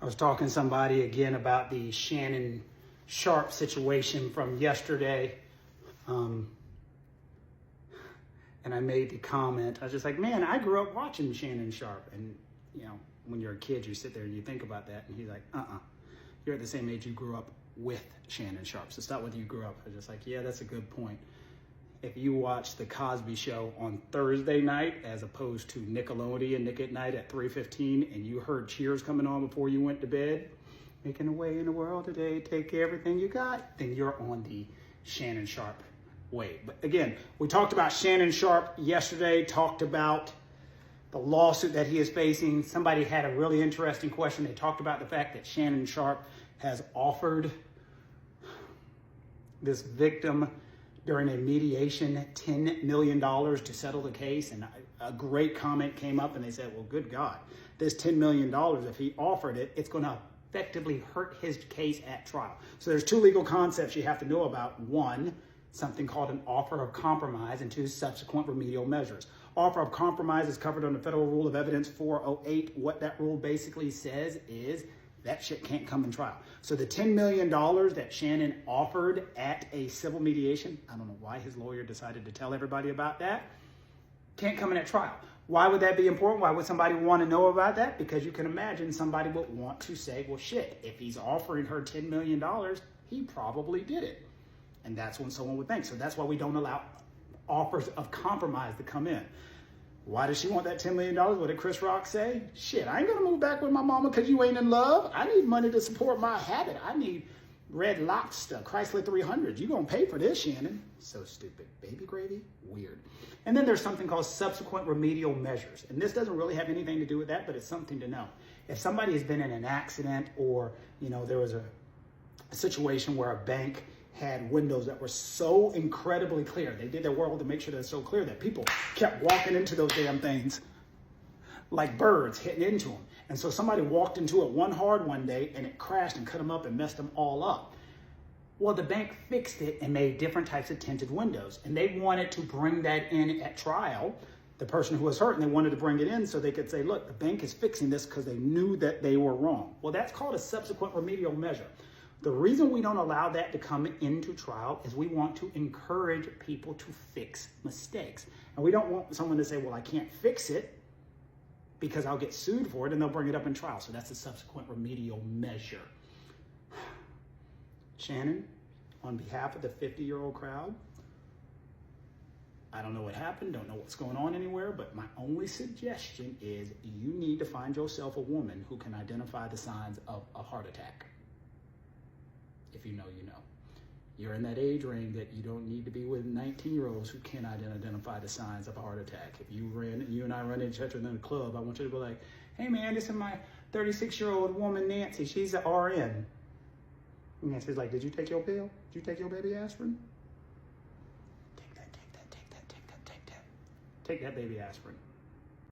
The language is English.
I was talking to somebody again about the Shannon Sharp situation from yesterday. And I made the comment, I was just like, man, I grew up watching Shannon Sharp. And, you know, when you're a kid, you sit there and you think about that. And he's like, you're at the same age you grew up with Shannon Sharp. So it's not whether you grew up. I was just like, yeah, that's a good point. If you watch The Cosby Show on Thursday night, as opposed to Nickelodeon, Nick at Night at 3:15, and you heard Cheers coming on before you went to bed, making a way in the world today, take everything you got, then you're on the Shannon Sharp way. But again, we talked about Shannon Sharp yesterday, talked about the lawsuit that he is facing. Somebody had a really interesting question. They talked about the fact that Shannon Sharp has offered this victim during a mediation $10 million to settle the case. And a great comment came up and they said, well, good God, this $10 million, if he offered it, it's going to effectively hurt his case at trial. So there's two legal concepts you have to know about. One, something called an offer of compromise, and two, subsequent remedial measures. Offer of compromise is covered under Federal Rule of Evidence 408. What that rule basically says is that shit can't come in trial. So the $10 million that Shannon offered at a civil mediation, I don't know why his lawyer decided to tell everybody about that, can't come in at trial. Why would that be important? Why would somebody want to know about that? Because you can imagine somebody would want to say, well, shit, if he's offering her $10 million, he probably did it. And that's when someone would think. So that's why we don't allow offers of compromise to come in. Why does she want that $10 million? What did Chris Rock say? Shit, I ain't gonna move back with my mama because you ain't in love. I need money to support my habit. I need Red Lobster, Chrysler 300. You gonna pay for this, Shannon? So stupid. Baby gravy? Weird. And then there's something called subsequent remedial measures. And this doesn't really have anything to do with that, but it's something to know. If somebody has been in an accident, or, you know, there was a situation where a bank had windows that were so incredibly clear. They did their work to make sure they're so clear that people kept walking into those damn things like birds hitting into them. And so somebody walked into it one day and it crashed and cut them up and messed them all up. Well, the bank fixed it and made different types of tinted windows. And they wanted to bring that in at trial, the person who was hurt, and they wanted to bring it in so they could say, look, the bank is fixing this because they knew that they were wrong. Well, that's called a subsequent remedial measure. The reason we don't allow that to come into trial is we want to encourage people to fix mistakes. And we don't want someone to say, well, I can't fix it because I'll get sued for it, and they'll bring it up in trial. So that's a subsequent remedial measure. Shannon, on behalf of the 50-year-old crowd, I don't know what happened, don't know what's going on anywhere, but my only suggestion is you need to find yourself a woman who can identify the signs of a heart attack. If you know, you know. You're in that age range that you don't need to be with 19-year-olds who cannot identify the signs of a heart attack. If you and I run into each other in a club, I want you to be like, hey man, this is my 36-year-old woman, Nancy. She's an RN. And Nancy's like, did you take your pill? Did you take your baby aspirin? Take that. Take that baby aspirin.